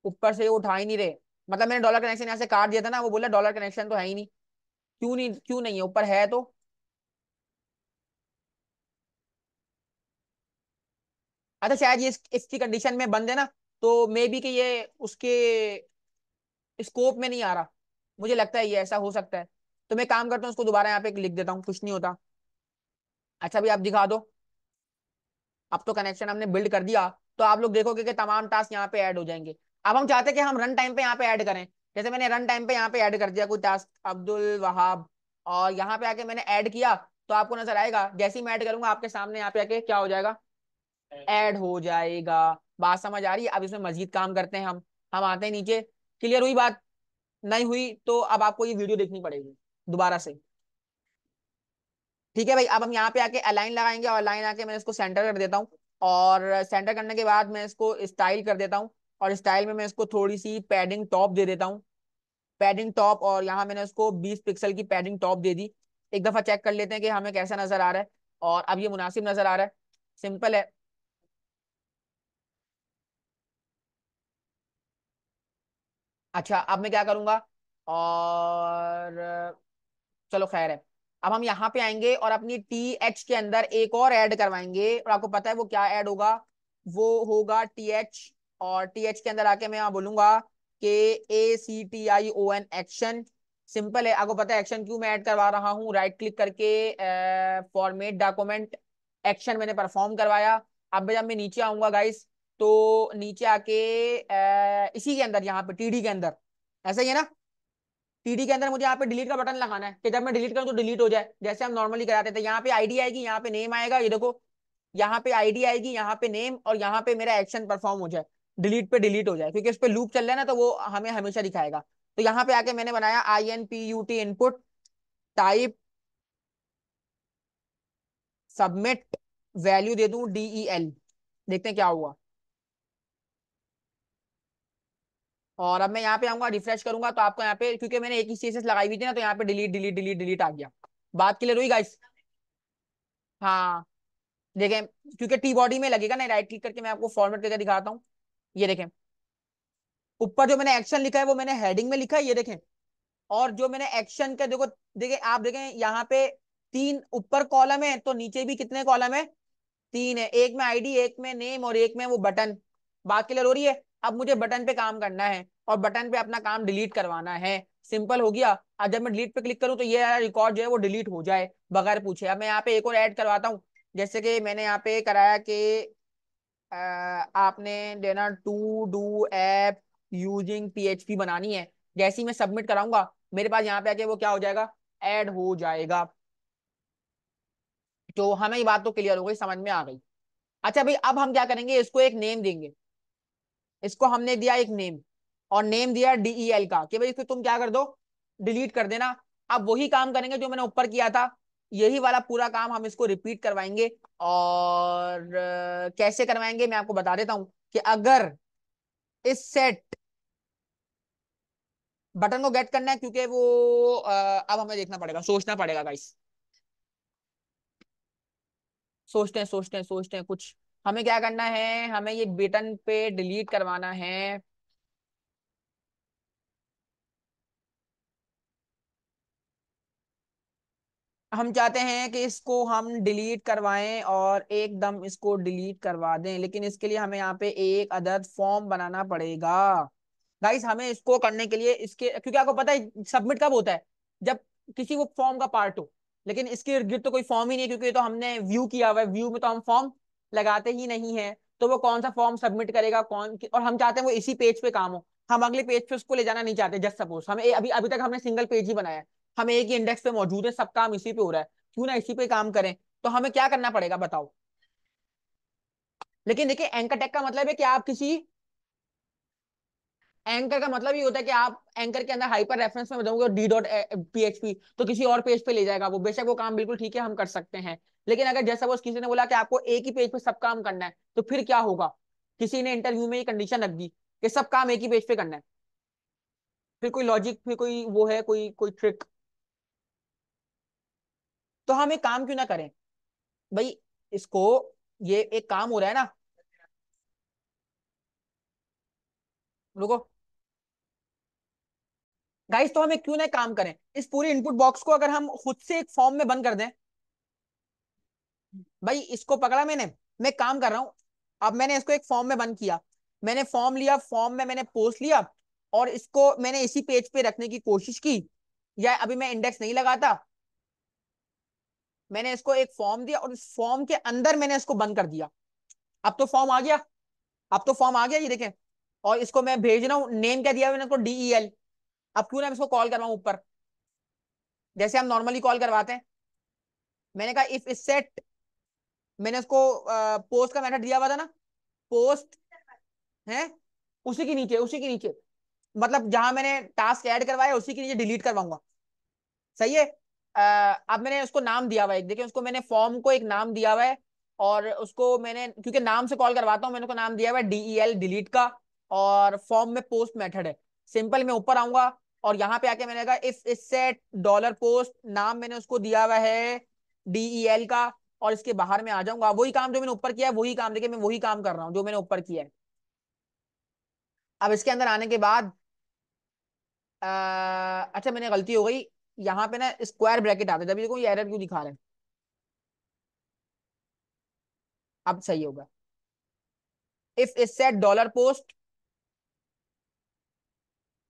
ऊपर से वो उठा ही नहीं रहे। मतलब मैंने डॉलर कनेक्शन यहाँ से काट दिया था ना, वो बोला डॉलर कनेक्शन तो है ही नहीं। क्यों नहीं, क्यों नहीं है, ऊपर है तो। अच्छा शायद ये इसकी कंडीशन में बंद है ना, तो मे बी कि ये उसके स्कोप में नहीं आ रहा। मुझे लगता है ये ऐसा हो सकता है। तो मैं काम करता हूँ, उसको दोबारा यहाँ पे लिख देता हूँ, कुछ नहीं होता। अच्छा भी आप दिखा दो। अब तो कनेक्शन हमने बिल्ड कर दिया, तो आप लोग देखोगे कि तमाम टास्क यहाँ पे ऐड हो जाएंगे। अब हम चाहते हैं कि हम रन टाइम पे यहाँ पे ऐड करें। जैसे मैंने रन टाइम पे यहाँ पे ऐड कर दिया कोई टास्क, अब्दुल वहाब, और यहाँ पे आके मैंने ऐड किया, तो आपको नजर आएगा जैसे ही मैं ऐड करूंगा आपके सामने यहाँ पे आके क्या हो जाएगा, ऐड हो जाएगा। बात समझ आ रही है? अब इसमें मजीद काम करते हैं हम आते हैं नीचे। क्लियर हुई बात? नहीं हुई तो अब आपको ये वीडियो देखनी पड़ेगी दोबारा से। ठीक है भाई, अब हम यहाँ पे आके अलाइन लगाएंगे, और लाइन आके मैं इसको सेंटर कर देता हूँ। और सेंटर करने के बाद मैं इसको स्टाइल कर देता हूँ, और स्टाइल में मैं इसको थोड़ी सी पैडिंग टॉप दे देता हूँ। पैडिंग टॉप, और यहाँ मैंने उसको 20 पिक्सल की पैडिंग टॉप दे दी। एक दफा चेक कर लेते हैं कि हमें कैसा नजर आ रहा है, और अब ये मुनासिब नजर आ रहा है। सिंपल है। अच्छा अब मैं क्या करूंगा, और चलो खैर है। अब हम यहाँ पे आएंगे और अपनी टी एच के अंदर एक और ऐड करवाएंगे, और आपको पता है वो क्या ऐड होगा, वो होगा टी एच। और टी एच के अंदर आके मैं यहाँ बोलूंगा कि ACTION एक्शन। सिंपल है, आपको पता है एक्शन क्यों मैं ऐड करवा रहा हूँ, राइट क्लिक करके फॉर्मेट डॉक्यूमेंट, एक्शन मैंने परफॉर्म करवाया। अब जब मैं नीचे आऊंगा गाइस, तो नीचे आके इसी के अंदर यहाँ पे टीडी के अंदर, ऐसा ही है ना, टीडी के अंदर मुझे यहाँ पे डिलीट का बटन लगाना है कि जब मैं डिलीट करूँ तो डिलीट हो जाए, जैसे हम नॉर्मली कराते थे। यहाँ पे आईडी आएगी, यहाँ पे नेम आएगा, ये देखो, यहाँ पे आईडी आएगी, यहाँ पे नेम, और यहाँ पे मेरा एक्शन परफॉर्म हो जाए, डिलीट पे डिलीट हो जाए, क्योंकि उस पे लूप चल रहा है ना, तो वो हमें हमेशा दिखाएगा। तो यहाँ पे आके मैंने बनाया INPUT input, type submit, value दे दूं DEL। देखते हैं क्या हुआ। और अब मैं यहाँ पे आऊंगा, रिफ्रेश करूंगा, तो आपको यहाँ पे, क्योंकि मैंने एक ही CSS लगाई हुई थी ना, तो यहाँ पे डिलीट डिलीट डिलीट डिलीट आ गया। बात क्लियर हुई गाइस? हाँ देखें, क्योंकि टी बॉडी में लगेगा ना, राइट क्लिक करके मैं आपको फॉर्मेट करके दिखाता हूँ। ये देखें, ऊपर जो मैंने एक्शन लिखा है वो मैंने हेडिंग में लिखा है, ये देखें। और जो मैंने एक्शन का देखो, देखें आप देखें यहाँ पे 3 ऊपर कॉलम है, तो नीचे भी कितने कॉलम है, 3 है। एक में आईडी, एक में नेम, और एक में वो बटन। बात क्लियर हो रही है? अब मुझे बटन पे काम करना है, और बटन पे अपना काम डिलीट करवाना है। सिंपल हो गया। अब जब मैं डिलीट पे क्लिक करूँ तो ये रिकॉर्ड जो है वो डिलीट हो जाए बगैर पूछे। अब मैं यहाँ पे एक और ऐड करवाता हूँ, जैसे कि मैंने यहाँ पे कराया कि आपने देना to-do app using PHP बनानी है। जैसे ही मैं सबमिट कराऊंगा, मेरे पास यहाँ पे आके वो क्या हो जाएगा, ऐड हो जाएगा। तो हमें ये बात तो क्लियर हो गई, समझ में आ गई। अच्छा भाई, अब हम क्या करेंगे, इसको एक नेम देंगे। इसको हमने दिया एक नेम, और नेम दिया DEL का, कि भाई इसको तुम क्या कर दो, डिलीट कर देना। अब वही काम करेंगे जो मैंने ऊपर किया था, यही वाला पूरा काम हम इसको रिपीट करवाएंगे। और कैसे करवाएंगे मैं आपको बता देता हूं, कि अगर इस सेट बटन को गेट करना है, क्योंकि वो अब हमें देखना पड़ेगा, सोचना पड़ेगा गाइस। सोचते हैं कुछ। हमें क्या करना है, हमें ये बटन पे डिलीट करवाना है। हम चाहते हैं कि इसको हम डिलीट करवाएं, और एकदम इसको डिलीट करवा दें, लेकिन इसके लिए हमें यहाँ पे एक अदद फॉर्म बनाना पड़ेगा। गाइस हमें इसको करने के लिए, इसके क्योंकि आपको पता है सबमिट कब होता है, जब किसी वो फॉर्म का पार्ट हो। लेकिन इसके इर्द गिर्द तो कोई फॉर्म ही नहीं है, क्योंकि ये तो हमने व्यू किया हुआ है, व्यू में तो हम फॉर्म लगाते ही नहीं है। तो वो कौन सा फॉर्म सबमिट करेगा, और हम चाहते हैं वो इसी पेज पे काम हो। हम अगले पेज पे उसको ले जाना नहीं चाहते। जस्ट सपोज हमें अभी अभी तक हमने सिंगल पेज ही बनाया है, हम एक ही इंडेक्स पे मौजूद है, सब काम इसी पे हो रहा है, क्यों ना इसी पे काम करें। तो हमें क्या करना पड़ेगा बताओ। लेकिन देखिए, एंकर टैग का मतलब है कि आप किसी, एंकर का मतलब ये होता है कि आप एंकर के अंदर हाइपर रेफरेंस में बताओगे डी डॉट PHP, तो किसी और पेज पे ले जाएगा वो। बेशक वो काम बिल्कुल ठीक है, हम कर सकते हैं। लेकिन अगर जैसा वो किसी ने बोला कि आपको एक ही पेज पे सब काम करना है, तो फिर क्या होगा? किसी ने इंटरव्यू में ये कंडीशन रख दी कि सब काम एक ही पेज पे करना है, फिर कोई लॉजिक, फिर कोई वो है, कोई कोई ट्रिक? तो हम एक काम क्यों ना करें भाई, इसको, ये एक काम हो रहा है ना, रुको गाइस, तो हम एक क्यों ना एक काम करें, इस पूरे इनपुट बॉक्स को अगर हम खुद से एक फॉर्म में बंद कर दें। भाई इसको पकड़ा मैंने, मैं काम कर रहा हूं, अब मैंने इसको एक फॉर्म में बंद किया, मैंने फॉर्म लिया, फॉर्म में मैंने पोस्ट लिया, और इसको मैंने इसी पेज पे रखने की कोशिश की, या अभी मैं इंडेक्स नहीं लगाता, मैंने इसको एक फॉर्म दिया और इस फॉर्म के अंदर मैंने इसको बंद कर दिया। अब तो फॉर्म आ गया, अब तो फॉर्म आ गया, ये देखें। और इसको मैं भेज रहा हूँ, नेम क्या दिया मैंने इसको, DEL। अब क्यों ना मैं इसको कॉल करवाऊं ऊपर, जैसे हम नॉर्मली कॉल करवाते हैं। मैंने कहा इफ इस सेट, मैंने उसको पोस्ट का मेथड दिया हुआ था ना, पोस्ट है, उसी के नीचे, उसी के नीचे, मतलब जहां मैंने टास्क ऐड करवाया उसी के नीचे डिलीट करवाऊंगा। सही है। अब मैंने उसको नाम दिया हुआ है, देखिए उसको मैंने फॉर्म को एक नाम दिया हुआ है, और उसको मैंने क्योंकि नाम से कॉल करवाता हूँ, मैंने उसको नाम दिया हुआ है DEL, डिलीट का। और फॉर्म में पोस्ट मेथड है। सिंपल, मैं ऊपर आऊंगा और यहाँ पे आके मैंने कहा इफ इस सेट डॉलर पोस्ट, नाम मैंने उसको दिया हुआ है DEL का, और इसके बाहर में आ जाऊंगा, वही काम जो मैंने ऊपर किया है वही काम, देखिए मैं वही काम कर रहा हूँ जो मैंने ऊपर किया है। अब इसके अंदर आने के बाद अच्छा मैंने गलती हो गई, यहाँ पे ना स्क्वायर ब्रैकेट आते हैं, तभी देखो ये एरर क्यों दिखा रहे हैं। अब सही होगा, if is set dollar post,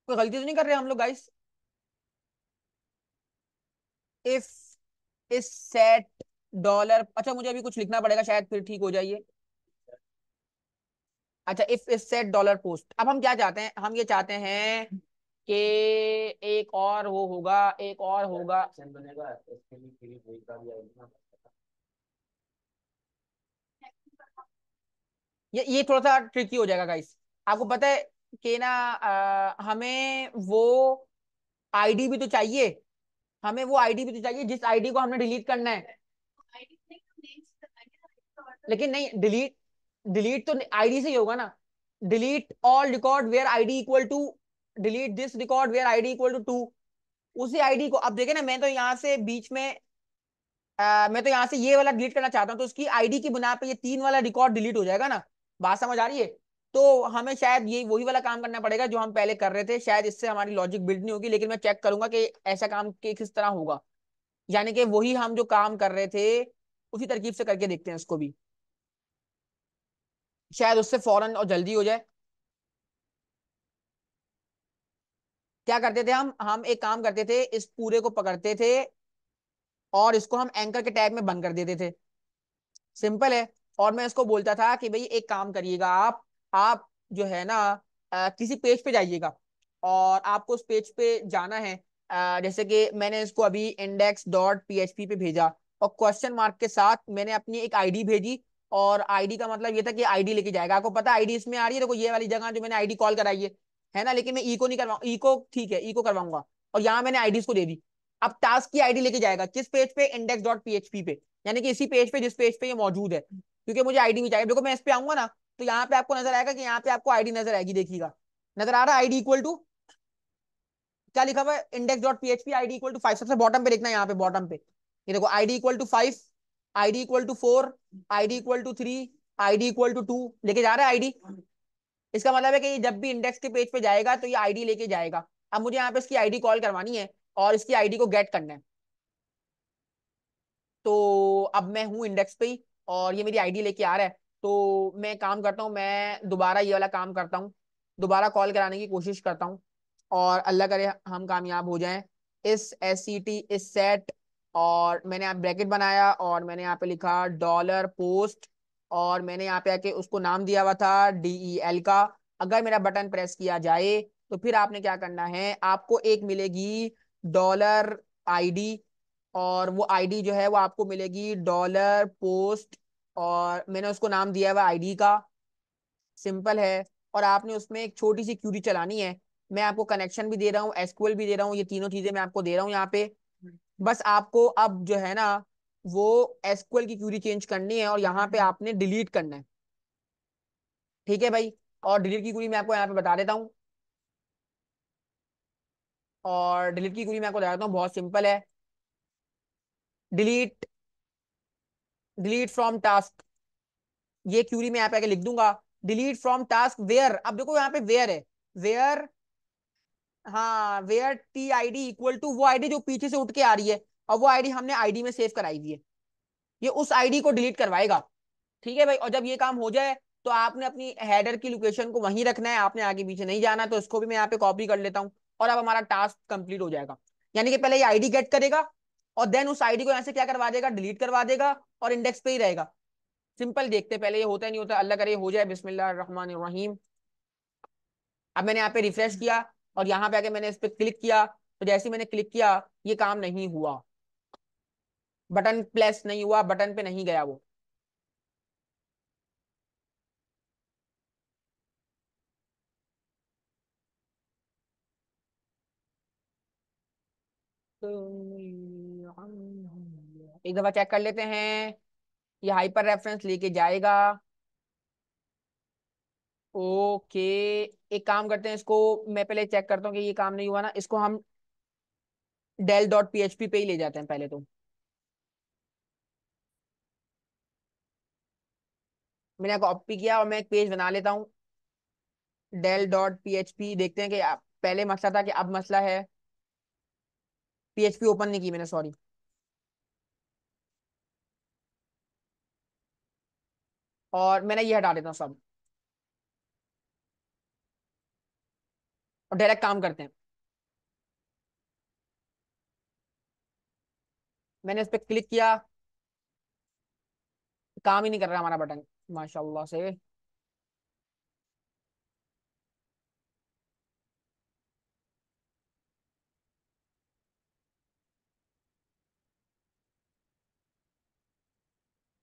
कोई गलती तो नहीं कर रहे हम लोग guys? If is set dollar, अच्छा मुझे अभी कुछ लिखना पड़ेगा शायद, फिर ठीक हो जाइए। अच्छा if is set dollar post, अब हम क्या चाहते हैं, हम ये चाहते हैं कि एक और वो होगा, एक और होगा। ये थोड़ा सा ट्रिकी हो जाएगा गाइस। आपको पता है कि ना, हमें वो आईडी भी तो चाहिए, हमें वो आईडी भी तो चाहिए जिस आईडी को हमने डिलीट करना है। लेकिन नहीं, डिलीट, डिलीट तो आईडी से ही होगा ना। Delete all record where ID equal to, delete this record where ID equal to 2। उसी आईडी को, अब देखे ना, मैं तो यहाँ से बीच में मैं तो यहाँ से ये वाला डिलीट करना चाहता हूँ, तो उसकी आईडी की बुनियाद पे ये 3 वाला रिकॉर्ड डिलीट हो जाएगा ना। बात समझ आ रही है? तो हमें शायद ये वही वाला काम करना पड़ेगा जो हम पहले कर रहे थे, शायद इससे हमारी लॉजिक बिल्ड नहीं होगी, लेकिन मैं चेक करूंगा कि ऐसा काम किस तरह होगा। यानी कि वही हम जो काम कर रहे थे उसी तरकीब से करके देखते हैं उसको भी, शायद उससे फौरन और जल्दी हो जाए। क्या करते थे हम एक काम करते थे, इस पूरे को पकड़ते थे और इसको हम एंकर के टैग में बंद कर देते थे। सिंपल है। और मैं इसको बोलता था कि भाई एक काम करिएगा, आप जो है ना, किसी पेज पे जाइएगा, और आपको उस पेज पे जाना है। जैसे कि मैंने इसको अभी index.php पे भेजा, और क्वेश्चन मार्क के साथ मैंने अपनी एक आईडी भेजी, और आईडी का मतलब ये था कि आईडी लेके जाएगा। आपको पता आईडी इसमें आ रही है, देखो ये वाली जगह जो मैंने आईडी कॉल कराई है ना, लेकिन मैं इको नहीं करवाऊँ, इको ठीक है, इको करवाऊंगा, और यहाँ मैंने आईडी को दे दी। अब टास्क की आईडी लेके जाएगा किस पेज पे, index.php पे, यानी कि इसी पेज पे जिस पेज पे ये मौजूद है, क्योंकि मुझे आईडी भी चाहिए। देखो मैं इस पे आऊंगा ना, तो यहाँ पे आपको नजर आएगा कि यहाँ पे आपको आईडी नजर आएगी, देखिएगा, नजर आ रहा है आईडी इक्वल टू, क्या लिखा हुआ है, index.php आईडी इक्वल टू 5, सबसे बॉटम पे देखना है, यहाँ पे बॉटम पे ये देखो, ID equal to 5, ID equal to 4, ID equal to 3, ID equal to 2, लेके जा रहा है आईडी। इसका मतलब है कि ये जब भी इंडेक्स के पेज पे जाएगा तो ये आईडी लेके जाएगा। अब मुझे यहाँ पे इसकी आईडी कॉल करवानी है और इसकी आईडी को गेट करना है। तो अब मैं हूँ इंडेक्स पे ही, और ये मेरी आईडी लेके आ रहा है, तो मैं काम करता हूँ, मैं दोबारा ये वाला काम करता हूँ, दोबारा कॉल कराने की कोशिश करता हूँ, और अल्लाह करे हम कामयाब हो जाएं। इस SCT इस सेट, और मैंने यहाँ ब्रैकेट बनाया, और मैंने यहाँ पे लिखा डॉलर पोस्ट, और मैंने यहाँ पे आके उसको नाम दिया हुआ था DEL का। अगर मेरा बटन प्रेस किया जाए तो फिर आपने क्या करना है, आपको एक मिलेगी $ID, और वो आईडी जो है वो आपको मिलेगी डॉलर पोस्ट, और मैंने उसको नाम दिया हुआ आईडी का। सिंपल है। और आपने उसमें एक छोटी सी क्यूरी चलानी है। मैं आपको कनेक्शन भी दे रहा हूँ, SQL भी दे रहा हूँ, ये तीनों चीजें मैं आपको दे रहा हूँ यहाँ पे। बस आपको अब जो है ना, वो एसक्यूएल की क्यूरी चेंज करनी है और यहाँ पे आपने डिलीट करना है। ठीक है भाई। और डिलीट की क्यूरी मैं आपको यहाँ पे बता देता हूँ। और डिलीट की क्यूरी मैं आपको बता देता हूँ, बहुत सिंपल है। डिलीट, डिलीट फ्रॉम टास्क, ये क्यूरी में यहाँ पे आके लिख दूंगा। डिलीट फ्रॉम टास्क वेयर, अब देखो यहाँ पे वेयर है। वेयर, हाँ where T I D equal to वो आईडी जो पीछे से उठ के आ रही है, और वो आईडी हमने आईडी में सेव कराई हुई है, ये उस आईडी को डिलीट करवाएगा। ठीक है भाई। और जब ये काम हो जाए तो आपने अपनी हेडर की लोकेशन को वहीं रखना है, आपने आगे पीछे नहीं जाना। तो इसको भी मैं यहाँ पे कॉपी कर लेता हूँ, और अब हमारा टास्क कंप्लीट हो जाएगा। यानी कि पहले ये आईडी गेट करेगा, और देन उस आईडी को यहाँ से क्या करवा देगा, डिलीट करवा देगा, और इंडेक्स पे ही रहेगा। सिंपल। देखते पहले ये होता है नहीं होता, अल्लाह करे हो जाए। बिस्मिल्लाह रहमान रहीम। अब मैंने यहाँ पे रिफ्रेश किया, और यहाँ पे आके मैंने इस पे क्लिक किया, तो जैसे ही मैंने क्लिक किया ये काम नहीं हुआ, बटन प्लेस नहीं हुआ, बटन पे नहीं गया वो। एक दफा चेक कर लेते हैं, ये हाइपर रेफरेंस लेके जाएगा। ओके, एक काम करते हैं, इसको मैं पहले चेक करता हूँ कि ये काम नहीं हुआ ना, इसको हम डेल डॉट पीएचपी पे ही ले जाते हैं पहले तो। मैंने कॉपी किया और मैं एक पेज बना लेता हूँ। डेल डॉट पीएचपी, देखते हैं कि पहले मसला था कि अब मसला है। पीएचपी ओपन नहीं की मैंने, सॉरी। और मैंने ये हटा देता हूँ सब, और डायरेक्ट काम करते हैं। मैंने इस पर क्लिक किया, काम ही नहीं कर रहा हमारा बटन, माशाल्लाह से।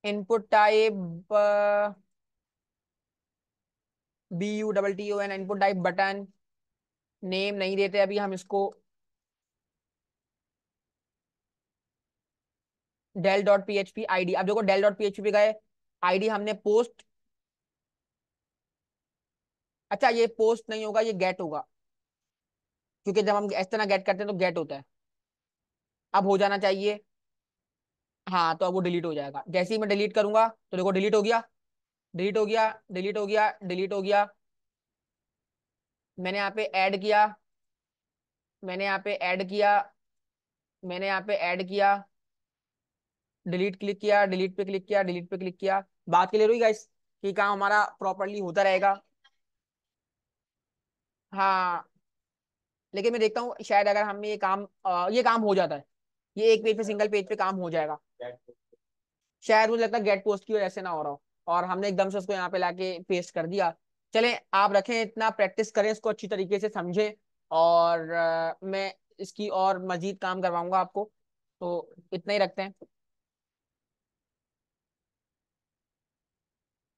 Input type BUTTON, input type button. Name नहीं देते अभी हम इसको। डेल डॉट पीएचपी आईडी, अब देखो डेल डॉट पीएचपी पे गए, आईडी हमने पोस्ट, अच्छा ये पोस्ट नहीं होगा, ये गेट होगा, क्योंकि जब हम इस तरह गेट करते हैं तो गेट होता है। अब हो जाना चाहिए। हाँ, तो अब वो डिलीट हो जाएगा। जैसे ही मैं डिलीट करूंगा तो देखो डिलीट हो गया, डिलीट हो गया, डिलीट हो गया, डिलीट हो गया। मैंने यहाँ पे ऐड किया, मैंने यहाँ पे ऐड किया, मैंने यहाँ पे ऐड किया, डिलीट क्लिक किया, डिलीट पे क्लिक किया, डिलीट पे क्लिक किया। बात क्लियर हुई गाइस, कि काम हमारा प्रॉपरली होता रहेगा। हाँ, लेकिन मैं देखता हूँ शायद अगर हमें ये काम हो जाता है, ये एक पेज पे, सिंगल पेज पे काम हो जाएगा। शायद मुझे लगता है गेट पोस्ट की वजह से ना हो रहा हो, और हमने एकदम से उसको यहाँ पे लाके पेस्ट कर दिया। चलें, आप रखें, इतना प्रैक्टिस करें, इसको अच्छी तरीके से समझें। और मैं इसकी और मजीद काम करवाऊंगा आपको। तो इतना ही रखते हैं।